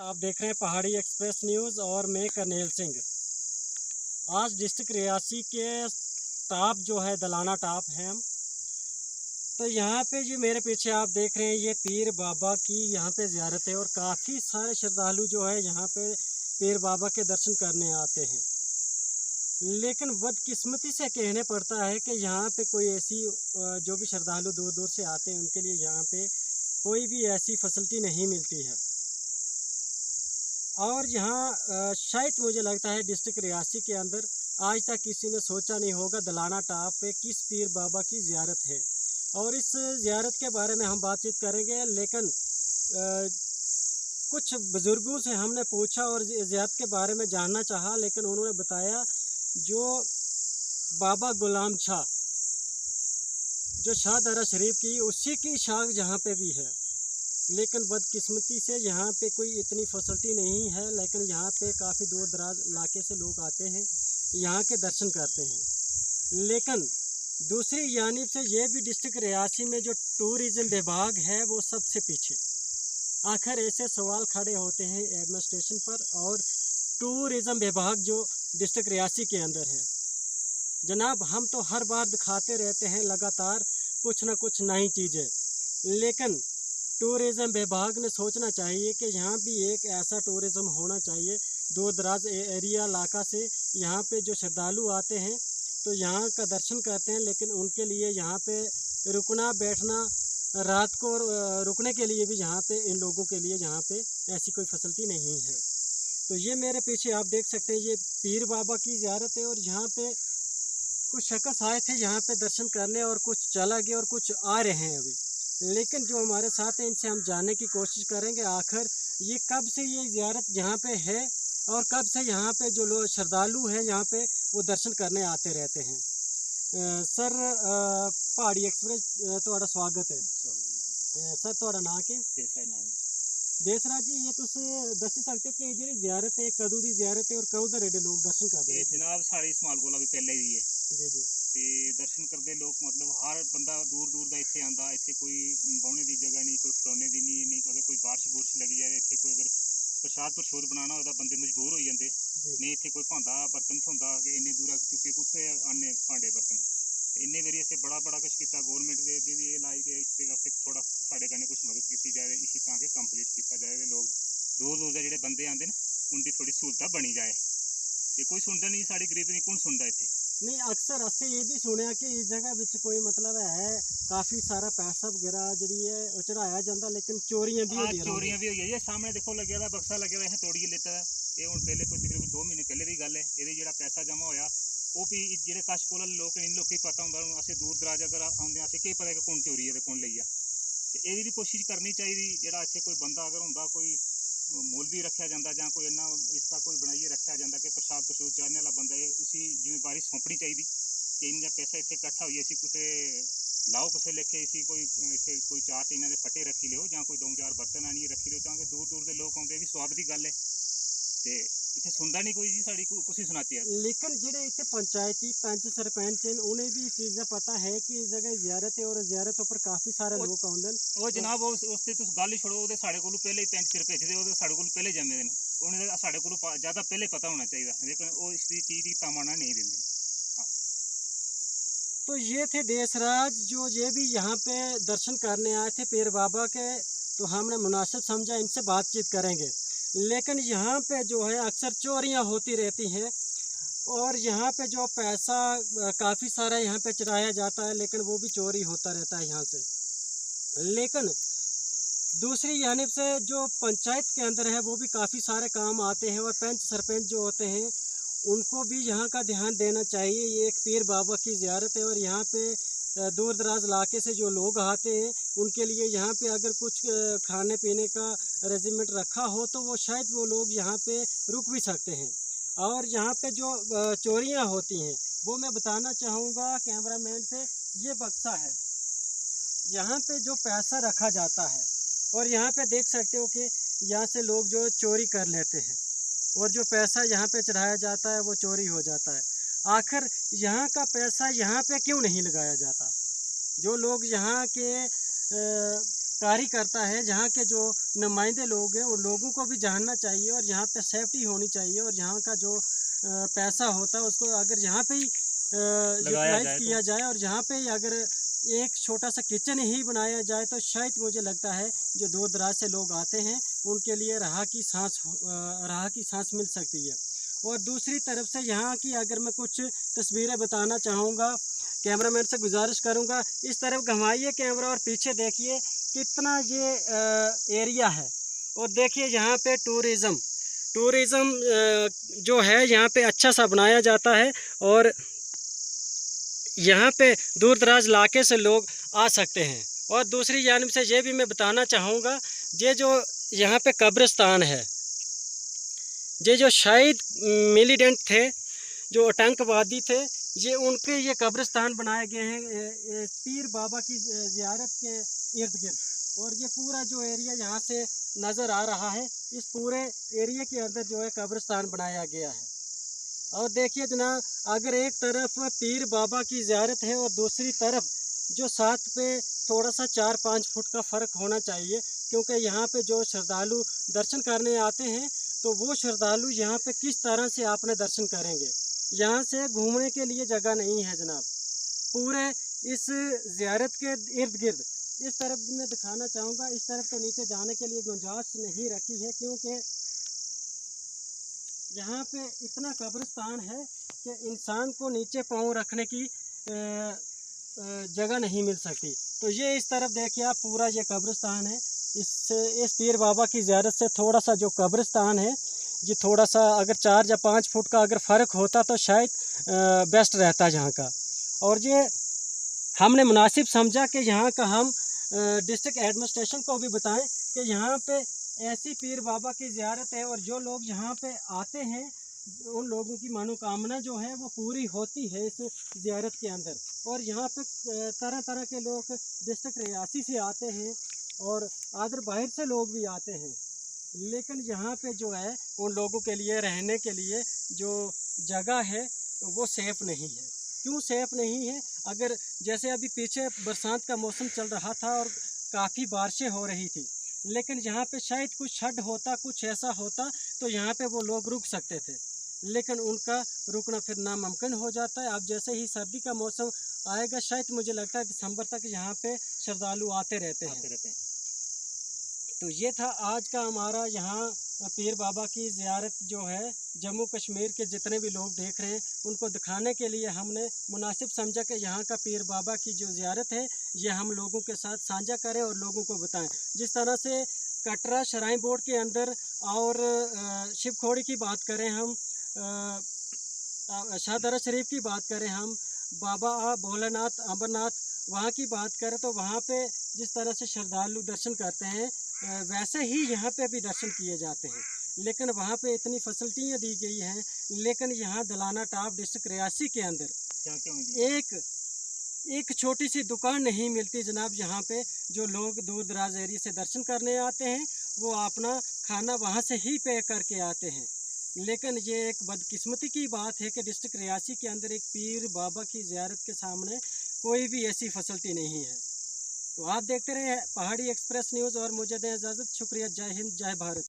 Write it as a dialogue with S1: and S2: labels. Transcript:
S1: आप देख रहे हैं पहाड़ी एक्सप्रेस न्यूज़ और मैं करनेल सिंह। आज डिस्ट्रिक्ट रियासी के टॉप जो है दलाना टॉप है हम। तो यहाँ पे जी मेरे पीछे आप देख रहे हैं ये पीर बाबा की यहाँ पे ज़ियारत है और काफ़ी सारे श्रद्धालु जो है यहाँ पे पीर बाबा के दर्शन करने आते हैं। लेकिन बदकिस्मती से कहने पड़ता है कि यहाँ पे कोई ऐसी जो भी श्रद्धालु दूर दूर से आते हैं उनके लिए यहाँ पे कोई भी ऐसी फैसिलिटी नहीं मिलती है। और यहाँ शायद मुझे लगता है डिस्ट्रिक्ट रियासी के अंदर आज तक किसी ने सोचा नहीं होगा दलाना टॉप पे किस पीर बाबा की ज़ियारत है। और इस ज़ियारत के बारे में हम बातचीत करेंगे, लेकिन कुछ बुज़ुर्गों से हमने पूछा और ज़ियारत के बारे में जानना चाहा, लेकिन उन्होंने बताया जो बाबा गुलाम शाह जो शाह दरा शरीफ की उसी की शाख जहाँ पे भी है। लेकिन बदकिस्मती से यहाँ पे कोई इतनी फैसिलिटी नहीं है, लेकिन यहाँ पे काफ़ी दूर दराज इलाके से लोग आते हैं, यहाँ के दर्शन करते हैं। लेकिन दूसरी जानिब से ये भी डिस्ट्रिक्ट रियासी में जो टूरिज़म विभाग है वो सबसे पीछे। आखिर ऐसे सवाल खड़े होते हैं एडमिनिस्ट्रेशन पर और टूरिज़म विभाग जो डिस्ट्रिक्ट रियासी के अंदर है। जनाब, हम तो हर बार दिखाते रहते हैं लगातार कुछ ना कुछ नई चीज़ें, लेकिन टूरिज़म विभाग ने सोचना चाहिए कि यहाँ भी एक ऐसा टूरिज़म होना चाहिए। दूर दराज एरिया इलाका से यहाँ पे जो श्रद्धालु आते हैं तो यहाँ का दर्शन करते हैं, लेकिन उनके लिए यहाँ पे रुकना बैठना रात को रुकने के लिए भी यहाँ पे इन लोगों के लिए यहाँ पे ऐसी कोई फैसिलिटी नहीं है। तो ये मेरे पीछे आप देख सकते हैं ये पीर बाबा की ज़ियारत है और यहाँ पे कुछ शख्स आए थे यहाँ पे दर्शन करने और कुछ चला गए और कुछ आ रहे हैं अभी। लेकिन जो हमारे साथ हैं इनसे हम जानने की कोशिश करेंगे आखिर ये कब से ये ज़ियारत यहाँ पे है और कब से यहाँ पे जो लोग श्रद्धालु हैं यहाँ पे वो दर्शन करने आते रहते हैं। सर, पहाड़ी एक्सप्रेस थोड़ा स्वागत है। सर, थोड़ा नाम के देसरा जी, ये तुस दसी सकते हो कि ये जी ज़ियारत है कदों की ज़ियारत है और कदों दे रेडे लोग दर्शन करते हैं?
S2: जनाब साड़ी स्माल कोला भी पहले ही है
S1: जी जी।
S2: ते दर्शन करते लोग, मतलब हर बंदा दूर दूर का इतने आता। इतने कोई बौने की जगह नहीं, कोई खड़ोने की नहीं। अगर कोई बारिश बुरिश लगी जाए इतने कोई अगर प्रसाद प्रशोद बनाना हो बंदे मजबूर हो जाते नहीं। इतने कोई भांडा बर्तन थोंदा कि इन्नी दूर चुके कुत्थे आने भांडे बर्तन। इन्ने बारी असें बड़ा बड़ा कुछ किया। गौरमेंट के अगे भी ये लाई कि इस वास्ते थोड़ा साढ़े कन्नै कुछ मदद की जाए इसी ताकि कंप्लीट किया जाए। लोग दूर दूर के जोड़े बंदे आते हैं उनकी थोड़ी सहूलत बनी जाए। तो कोई सुनता नहीं, साड़ी गरीबी नहीं, कौन सुनता इतने?
S1: नहीं, अक्सर असें ये भी सुनिया कि इस जगह विच कोई मतलब है काफ़ी सारा पैसा वगैरह जी है चढ़ाया जाता, लेकिन चोरियां भी होती हैं।
S2: चोरियां भी हुई है। सामने देखो लगे दा बक्सा लगे दा है, तोड़िए लेता है। ये हुण पहले कोई तकरीबन 2 महीने पहले की गल है। ये जो पैसा जमा होया वो भी जो कश कोल लोग इन लोगों को पता होंगे। असें दूर दराज अगर आते असें केह् पता कि कौन चोरी है तो कौन लेइया। तो ये भी कोशिश करनी चाहिए जो इतने कोई बंदा अगर होंगे कोई मुल भी रखा जाता जां कोई इन्ना इसका कोई बनाइए रखा जाता कि प्रसाद प्रसूद चाढ़ने वाला बंदा है उसी जिम्मेवारी सौंपनी चाहिए कि इन्ना पैसा इतने इकट्ठा होइए इसी कुछ लाओ कुछ लेखे इसी कोई इतने कोई 4 टीना के फटे रखी लियो जां कोई 2-4 बर्तन आनिए रखी लियो ताकि दूर दूर के लोग आते भी स्वागत की गल है। तो इतने सुनता नहीं कोई जी, साड़ी कुछ सुनाती है।
S1: लेकिन जेडे इतने पंचायती पंच सरपंच हैं उन्हें भी चीज़ें पता है कि इस जगह ज़ियारत है और ज़ियारत पर काफ़ी सारे लोग आते हैं।
S2: वो जनाब उससे तुम गल ही छोड़ो, वो साढ़े को पहले ही पंच सिर भेजते वो साढ़े को पहले जमे दे उन्हें साढ़े को ज़्यादा पहले पता होना चाहिए, लेकिन वो इस चीज़ की तमाना नहीं देंगे।
S1: तो ये थे देसराज जो ये भी यहाँ पे दर्शन करने आए थे पीर बाबा के, तो हमने मुनासिब समझा इनसे बातचीत करेंगे। लेकिन यहाँ पे जो है अक्सर चोरियाँ होती रहती हैं और यहाँ पे जो पैसा काफ़ी सारा यहाँ पे चढ़ाया जाता है, लेकिन वो भी चोरी होता रहता है यहाँ से। लेकिन दूसरी जानिब से जो पंचायत के अंदर है वो भी काफ़ी सारे काम आते हैं और पंच सरपंच जो होते हैं उनको भी यहाँ का ध्यान देना चाहिए। ये एक पीर बाबा की ज़ियारत है और यहाँ पे दूर दराज इलाके से जो लोग आते हैं उनके लिए यहाँ पे अगर कुछ खाने पीने का अरेंजमेंट रखा हो तो वो शायद वो लोग यहाँ पे रुक भी सकते हैं। और यहाँ पे जो चोरियाँ होती हैं वो मैं बताना चाहूँगा कैमरामैन से, ये बक्सा है यहाँ पे जो पैसा रखा जाता है और यहाँ पे देख सकते हो कि यहाँ से लोग जो चोरी कर लेते हैं और जो पैसा यहाँ पे चढ़ाया जाता है वो चोरी हो जाता है। आखिर यहाँ का पैसा यहाँ पे क्यों नहीं लगाया जाता? जो लोग यहाँ के कारी करता है, जहाँ के जो नुमाइंदे लोग हैं उन लोगों को भी जानना चाहिए और यहाँ पे सेफ्टी होनी चाहिए और यहाँ का जो पैसा होता है उसको अगर यहाँ पे ही यूटिलाइज किया जाए और यहाँ पे ही अगर एक छोटा सा किचन ही बनाया जाए तो शायद मुझे लगता है जो दूर दराज से लोग आते हैं उनके लिए राह की सांस मिल सकती है। और दूसरी तरफ से यहाँ की अगर मैं कुछ तस्वीरें बताना चाहूँगा, कैमरामैन से गुजारिश करूँगा इस तरफ घुमाइए कैमरा और पीछे देखिए कितना ये एरिया है। और देखिए यहाँ पे टूरिज़म जो है यहाँ पे अच्छा सा बनाया जाता है और यहाँ पे दूर दराज इलाके से लोग आ सकते हैं। और दूसरी जानिब से ये भी मैं बताना चाहूँगा, ये जो यहाँ पे कब्रिस्तान है, ये जो शायद मिलिटेंट थे, जो आतंकवादी थे, ये उनके ये कब्रिस्तान बनाए गए हैं पीर बाबा की ज़ियारत के इर्द गिर्द। और ये पूरा जो एरिया यहाँ से नज़र आ रहा है, इस पूरे एरिया के अंदर जो है कब्रिस्तान बनाया गया है। और देखिए जनाब, अगर एक तरफ पीर बाबा की ज़ियारत है और दूसरी तरफ जो साथ पे थोड़ा सा 4-5 फुट का फ़र्क होना चाहिए, क्योंकि यहाँ पे जो श्रद्धालु दर्शन करने आते हैं तो वो श्रद्धालु यहाँ पे किस तरह से आपने दर्शन करेंगे। यहाँ से घूमने के लिए जगह नहीं है जनाब। पूरे इस ज़ियारत के इर्द गिर्द इस तरफ मैं दिखाना चाहूँगा, इस तरफ तो नीचे जाने के लिए गुंजाइश नहीं रखी है क्योंकि यहाँ पे इतना कब्रिस्तान है कि इंसान को नीचे पाँव रखने की जगह नहीं मिल सकती। तो ये इस तरफ देखिए आप, पूरा ये कब्रिस्तान है। इस पीर बाबा की ज़ियारत से थोड़ा सा जो कब्रिस्तान है, ये थोड़ा सा अगर 4 या 5 फुट का अगर फ़र्क होता तो शायद बेस्ट रहता यहाँ का। और ये हमने मुनासिब समझा कि यहाँ का हम डिस्ट्रिक्ट एडमिनिस्ट्रेशन को भी बताएं कि यहाँ पे ऐसी पीर बाबा की ज़ियारत है और जो लोग यहाँ पे आते हैं उन लोगों की मनोकामना जो है वो पूरी होती है इस ज़ियारत के अंदर। और यहाँ पे तरह तरह के लोग डिस्ट्रिक्ट रियासी से आते हैं और आदर बाहर से लोग भी आते हैं, लेकिन यहाँ पे जो है उन लोगों के लिए रहने के लिए जो जगह है वो सेफ़ नहीं है। क्यों सेफ़ नहीं है? अगर जैसे अभी पीछे बरसात का मौसम चल रहा था और काफ़ी बारिशें हो रही थी, लेकिन यहाँ पे शायद कुछ शड होता, कुछ ऐसा होता तो यहाँ पे वो लोग रुक सकते थे, लेकिन उनका रुकना फिर नामुमकिन हो जाता है। अब जैसे ही सर्दी का मौसम आएगा, शायद मुझे लगता है दिसंबर तक यहाँ पे श्रद्धालु आते रहते हैं। तो ये था आज का हमारा यहाँ पीर बाबा की ज़ियारत जो है जम्मू कश्मीर के जितने भी लोग देख रहे हैं उनको दिखाने के लिए हमने मुनासिब समझा कि यहाँ का पीर बाबा की जो ज़ियारत है ये हम लोगों के साथ साझा करें और लोगों को बताएं। जिस तरह से कटरा श्राइन बोर्ड के अंदर और शिव खोड़ी की बात करें हम, शाहदरा शरीफ की बात करें हम, बाबा भोलेनाथ अमरनाथ वहाँ की बात करें तो वहाँ पे जिस तरह से श्रद्धालु दर्शन करते हैं वैसे ही यहाँ पे भी दर्शन किए जाते हैं। लेकिन वहाँ पे इतनी फैसिलिटियाँ दी गई हैं, लेकिन यहाँ दलाना टाप डिस्ट्रिक्ट रियासी के अंदर एक छोटी सी दुकान नहीं मिलती जनाब। यहाँ पे जो लोग दूर दराज एरिया से दर्शन करने आते हैं वो अपना खाना वहाँ से ही पे करके आते हैं। लेकिन ये एक बदकिस्मती की बात है कि डिस्ट्रिक्ट रियासी के अंदर एक पीर बाबा की ज़ियारत के सामने कोई भी ऐसी फैसिलिटी नहीं है। तो आप देखते रहे पहाड़ी एक्सप्रेस न्यूज़ और मुझे दें इजाज़त। शुक्रिया। जय हिंद, जय भारत।